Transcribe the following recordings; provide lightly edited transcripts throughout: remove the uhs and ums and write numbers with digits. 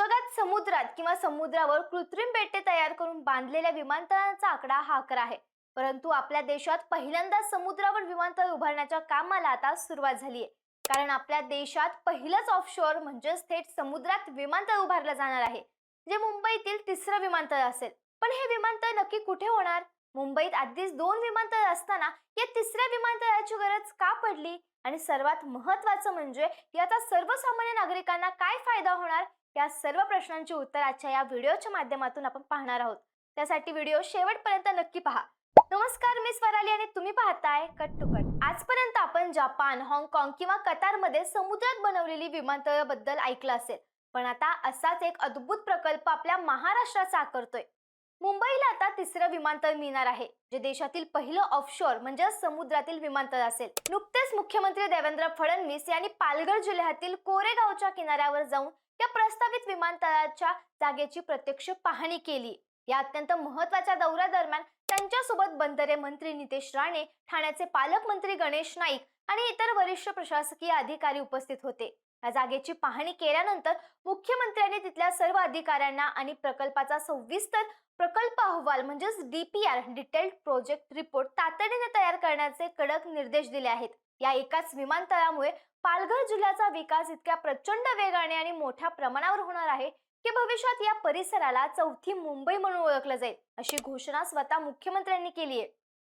जगात समुद्रात किंवा समुद्रावर कृत्रिम बेटे तयार करून बांधलेल्या विमानतळांचा आकडा हा अकरा आहे. परंतु आपल्या देशात पहिल्यांदाच समुद्रावर विमानतळ उभारण्याच्या कामाला आता सुरुवात झाली आहे. कारण आपल्या देशात पहिलंच ऑफशोअर म्हणजेच थेट समुद्रात विमानतळ उभारलं जाणार आहे, जे मुंबईतील तिसरं विमानतळ असेल. पण हे विमानतळ नक्की कुठे होणार? मुंबईत आधीच दोन विमानतळ असताना या तिसऱ्या विमानतळाची गरज का पडली? आणि सर्वात महत्त्वाचं म्हणजे याचा सर्वसामान्य नागरिकांना काय फायदा होणार? या सर्व प्रश्नांची उत्तर आजच्या या व्हिडिओच्या माध्यमातून आपण पाहणार आहोत. त्यासाठी व्हिडिओ शेवटपर्यंत नक्की पहा. नमस्कार, मी स्वराली आणि तुम्ही पाहताय कट टू कट. आजपर्यंत आपण जपान, हाँगकाँग किंवा कतारमध्ये समुद्रात बनवलेली विमानतळाबद्दल ऐकलं असेल. पण आता असाच एक अद्भुत प्रकल्प आपल्या महाराष्ट्राचा आकर्तोय. मुंबईला आता तिसरं विमानतळ मिळणार आहे, जे देशातील पहिलं ऑफशोअर म्हणजे समुद्रातील विमानतळ असेल. नुकतेच मुख्यमंत्री देवेंद्र फडणवीस यांनी पालघर जिल्ह्यातील कोरेगावच्या किनाऱ्यावर जाऊन या प्रस्तावित विमानतळाच्या जागेची प्रत्यक्ष पाहणी केली. या अत्यंत महत्त्वाच्या दौऱ्यादरम्यान त्यांच्यासोबत बंदरे मंत्री नितेश राणे, ठाण्याचे पालकमंत्री गणेश नाईक आणि इतर वरिष्ठ प्रशासकीय अधिकारी उपस्थित होते. या जागेची पाहणी केल्यानंतर मुख्यमंत्र्यांनी तिथल्या सर्व अधिकाऱ्यांना आणि प्रकल्पाचा सविस्तर प्रकल्प अहवाल म्हणजेच डीपीआर डिटेल्ड प्रोजेक्ट रिपोर्ट तातडीने तयार करण्याचे कडक निर्देश दिले आहेत. या एकाच विमानतळामुळे पालघर जिल्ह्याचा विकास इतक्या प्रचंड वेगाने आणि मोठ्या प्रमाणावर होणार आहे की भविष्यात या परिसराला चौथी मुंबई म्हणून ओळखलं जाईल, अशी घोषणा स्वतः मुख्यमंत्र्यांनी केली आहे.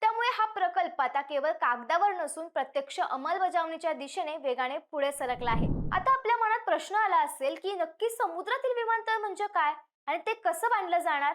त्यामुळे हा प्रकल्प आता केवळ कागदावर नसून प्रत्यक्ष अंमलबजावणीच्या दिशेने वेगाने पुढे सरकला आहे. आता आपल्या मनात प्रश्न आला असेल की नक्की समुद्रातील विमानतळ म्हणजे काय आणि ते कसं बांधलं जाणार?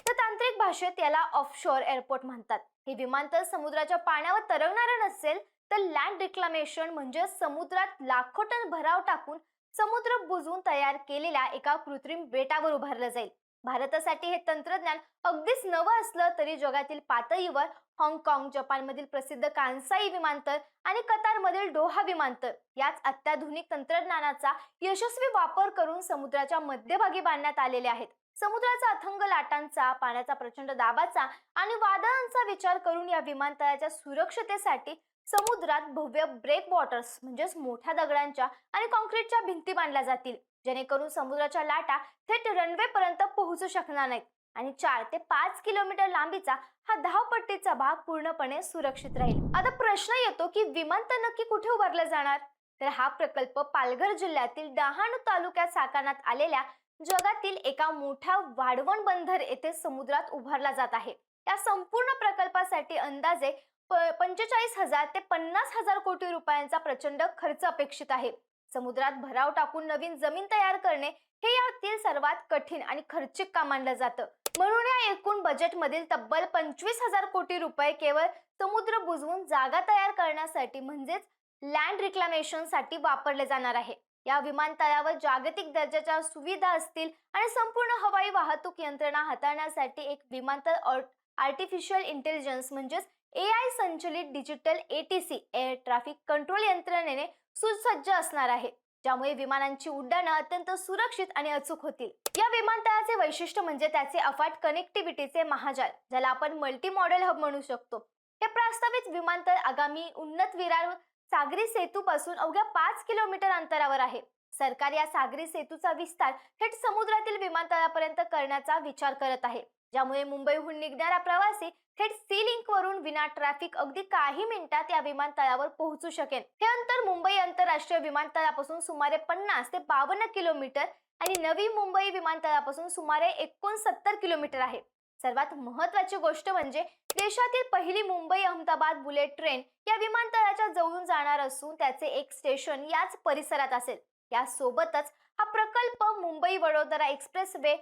तर तांत्रिक भाषेत याला ऑफशोअर एअरपोर्ट म्हणतात. हे विमानतळ समुद्राच्या पाण्यावर तरंगणारे नसेल, तर लँड रिक्लामेशन म्हणजे समुद्रात लाखो टन भराव टाकून समुद्र बुजवून तयार केलेल्या एका कृत्रिम बेटावर उभारलं जाईल. भारतासाठी हे तंत्रज्ञान अगदीच नवं असलं तरी जगातील पातळीवर हाँगकाँग, जपानमधील प्रसिद्ध कांसाई विमानतळ आणि कतारमधील डोहा विमानतळ याच अत्याधुनिक तंत्रज्ञानाचा यशस्वी वापर करून समुद्राच्या मध्यभागी बांधण्यात आलेले आहेत. समुद्राचा अथंग लाटांचा, पाण्याचा प्रचंड दाबाचा आणि वादळांचा विचार करून या विमानतळाच्या सुरक्षतेसाठी समुद्रात भव्य ब्रेकवॉटर्स म्हणजेच मोठ्या दगडांच्या आणि कॉन्क्रीटच्या भिंती बांधल्या जातील, जेणेकरून समुद्राच्या लाटा थेट रनवे पर्यंत पोहोचू शकणार नाहीत. आणि 4 ते 5 किलोमीटर लांबीचा हा धावपट्टीचा भाग पूर्णपणे सुरक्षित राहील. आता प्रश्न येतो की विमानतळ नक्की कुठे उभारलं जाणार? तर हा प्रकल्प पालघर जिल्ह्यातील डहाणू तालुक्यात साकारण्यात आलेल्या जगातील एका मोठ्या वाढवण बंदर येथे समुद्रात उभारला जात आहे. या संपूर्ण प्रकल्पासाठी अंदाजे 45,000 ते 50,000 कोटी रुपयांचा प्रचंड खर्च अपेक्षित आहे. समुद्रात भराव टाकून नवीन जमीन तयार करणे हे यातील सर्वात कठीण आणि खर्चिक काम मानलं जातं. म्हणून या एकूण बजेटमधील तब्बल 25,000 कोटी रुपये केवळ समुद्र बुजवून जागा तयार करण्यासाठी म्हणजेच लँड रिक्लामेशनसाठी वापरले जाणार आहे. या विमानतळावर जागतिक दर्जाच्या सुविधा असतील आणि संपूर्ण हवाई वाहतूक यंत्रणा हाताळण्यासाठी एक विमानतळ आर्टिफिशियल इंटेलिजन्स म्हणजेच AI संचलित digital ATC air traffic control यंत्रणेने सुसज्ज असणार आहे, ज्यामुळे विमानांची उड्डाणं अत्यंत सुरक्षित आणि अचूक होतील. या विमानतळाचे वैशिष्ट्य म्हणजे त्याचे अफाट कनेक्टिव्हिटीचे महाजाल, ज्याला आपण मल्टी मॉडेल हब म्हणू शकतो. हे प्रस्तावित विमानतळ आगामी उन्नत विरार सागरी सेतूपासून अवघ्या 5 किलोमीटर अंतरावर आहे. सरकार या सागरी सेतूचा विस्तार थेट समुद्रातील विमानतळापर्यंत करण्याचा विचार करत आहे, ज्यामुळे मुंबईहून निघणारा प्रवासी थेट सी लिंक वरून विना ट्रॅफिक अगदी काही मिनिटात या विमानतळावर पोहोचू शकेल. हे अंतर मुंबई आंतरराष्ट्रीय विमानतळापासून सुमारे 50 ते 52 किलोमीटर आणि नवी मुंबई विमानतळापासून सुमारे 69 किलोमीटर आहे. सर्वात महत्त्वाची गोष्ट म्हणजे देशातील पहिली मुंबई अहमदाबाद बुलेट ट्रेन या विमानतळाच्या जवळून जाणार असून त्याचे एक स्टेशन याच परिसरात असेल. यासोबतच हा प्रकल्प Mumbai Vadodara expressway,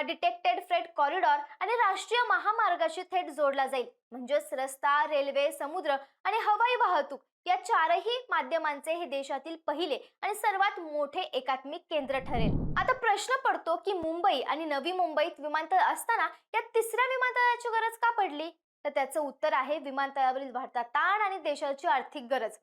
detected freight corridor आणि राष्ट्रीय महामार्गाशी थेट जोडला जाईल. म्हणजेच रस्ता, रेल्वे, समुद्र आणि हवाई वाहतूक या चारही माध्यमांचे हे देशातील पहिले आणि सर्वात मोठे एकात्मिक केंद्र ठरेल. आता प्रश्न पडतो की मुंबई आणि नवी मुंबईत विमानतळ असताना या तिसऱ्या विमानतळाची गरज का पडली? तर त्याचं उत्तर आहे विमानतळावरील वाढता ताण आणि देशाची आर्थिक गरज.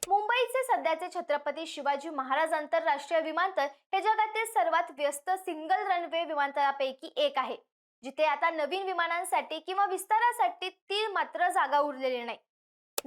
मुंबईचे सध्याचे छत्रपती शिवाजी महाराज आंतरराष्ट्रीय विमानतळ हे जगातील सर्वात व्यस्त सिंगल रनवे विमानतळापैकी एक आहे, जिथे आता नवीन विमानांसाठी किंवा विस्तारासाठी ती मात्र जागा उरलेली नाही.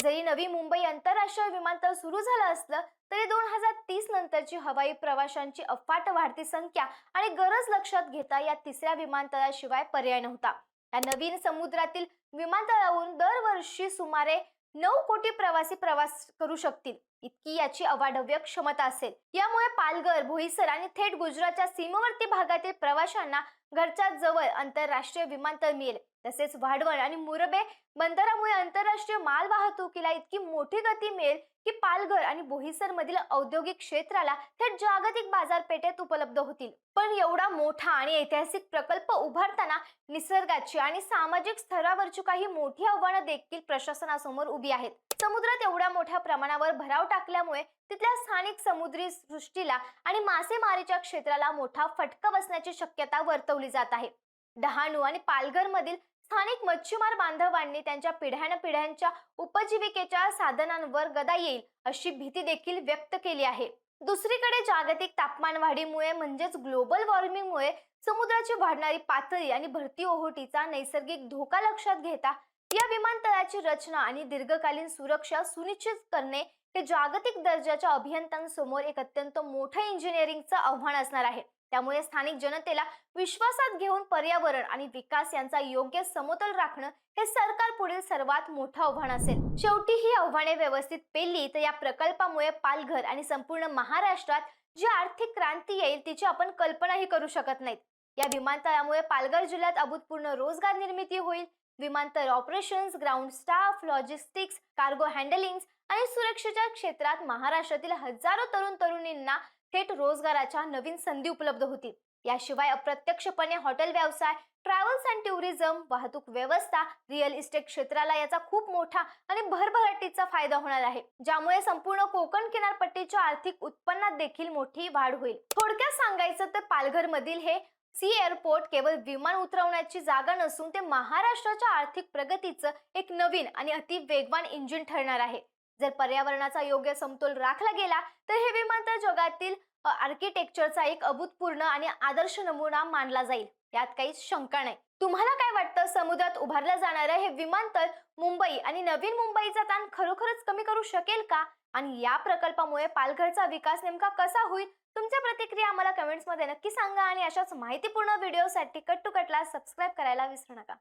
जरी नवी मुंबई आंतरराष्ट्रीय विमानतळ सुरू झालं असलं तरी 2030 नंतरची हवाई प्रवाशांची अफाट वाढती संख्या आणि गरज लक्षात घेता या तिसऱ्या विमानतळाशिवाय पर्याय नव्हता. या नवीन समुद्रातील विमानतळावरून दरवर्षी सुमारे 9 कोटी प्रवासी प्रवास करू शकतील इतकी याची अवाढव्य क्षमता असेल. यामुळे पालघर, बोईसर आणि थेट गुजरातच्या सीमावर्ती भागातील प्रवाशांना घरच्या जवळ आंतरराष्ट्रीय विमानतळ मिळेल. तसेच वाढवण आणि मुरबे बंदरामुळे आंतरराष्ट्रीय माल वाहतुकीला इतकी मोठी गती मिळेल की पालघर आणि बोईसर मधील औद्योगिक क्षेत्राला थेट जागतिक बाजारपेठेत उपलब्ध होतील. पण एवढा मोठा आणि ऐतिहासिक प्रकल्प उभारताना निसर्गाची आणि सामाजिक स्तरावरची काही मोठी आव्हानं देखील प्रशासनासमोर उभी आहेत. समुद्रात एवढ्या मोठ्या प्रमाणावर भराव टाकल्यामुळे तिथल्या स्थानिक समुद्री सृष्टीला आणि मासेमारीच्या क्षेत्राला मोठा फटका बसण्याची शक्यता वर्तवली जात आहे. डहाणू आणि पालघर मधील स्थानिक मच्छीमार बांधवांनी त्यांच्या पिढ्यानपिढ्यांच्या उपजीविकेच्या साधनांवर गदा येईल अशी भीती देखील व्यक्त केली आहे. दुसरीकडे जागतिक तापमान वाढीमुळे म्हणजेच ग्लोबल वॉर्मिंगमुळे समुद्राची वाढणारी पातळी आणि भरती ओहोटीचा नैसर्गिक धोका लक्षात घेता या विमानतळाची रचना आणि दीर्घकालीन सुरक्षा सुनिश्चित करणे हे जागतिक दर्जाच्या अभियंत्यांसमोर एक अत्यंत मोठं इंजिनिअरिंगचं आव्हान असणार आहे. त्यामुळे स्थानिक जनतेला विश्वासात घेऊन पर्यावरण आणि विकास यांचा योग्य समतोल राखणं हे सरकार पुढील सर्वात मोठं आव्हान असेल. शेवटी ही आव्हाने व्यवस्थित पेलली तर या प्रकल्पामुळे पालघर आणि संपूर्ण महाराष्ट्रात जी आर्थिक क्रांती येईल तिची आपण कल्पनाही करू शकत नाहीत. या विमानतळामुळे पालघर जिल्ह्यात अभूतपूर्व रोजगार निर्मिती होईल. विमानतळ operations, ground staff, logistics, cargo handling आणि सुरक्षेच्या क्षेत्रात महाराष्ट्रातील हजारो तरुण तरुणींना थेट रोजगाराच्या नवीन संधी उपलब्ध होतील. याशिवाय अप्रत्यक्षपणे हॉटेल व्यवसाय, ट्रॅव्हल्स अँड टुरिझम, वाहतूक व्यवस्था, रिअल इस्टेट क्षेत्राला याचा खूप मोठा आणि भरभराटीचा फायदा होणार आहे, ज्यामुळे संपूर्ण कोकण किनारपट्टीच्या आर्थिक उत्पन्नात देखील मोठी वाढ होईल. थोडक्यात सांगायचं तर पालघर मधील हे सी एअरपोर्ट केवळ विमान उतरवण्याची जागा नसून ते महाराष्ट्राच्या आर्थिक प्रगतीचं एक नवीन आणि अति वेगवान इंजिन ठरणार आहे. जर पर्यावरणाचा योग्य समतोल राखला गेला तर हे विमानतळ जगातील आर्किटेक्चरचा एक अभूतपूर्व आणि आदर्श नमुना मानला जाईल, यात काहीच शंका नाही. तुम्हाला काय वाटतं, समुद्रात उभारलं जाणारं हे विमानतळ मुंबई आणि नवीन मुंबईचा ताण खरोखरच कमी करू शकेल का? आणि या प्रकल्पामुळे पालघरचा विकास नेमका कसा होईल? तुमच्या प्रतिक्रिया आम्हाला कमेंट्समध्ये नक्की सांगा आणि अशाच माहितीपूर्ण व्हिडिओसाठी कट टू कटला सबस्क्राईब करायला विसरू नका.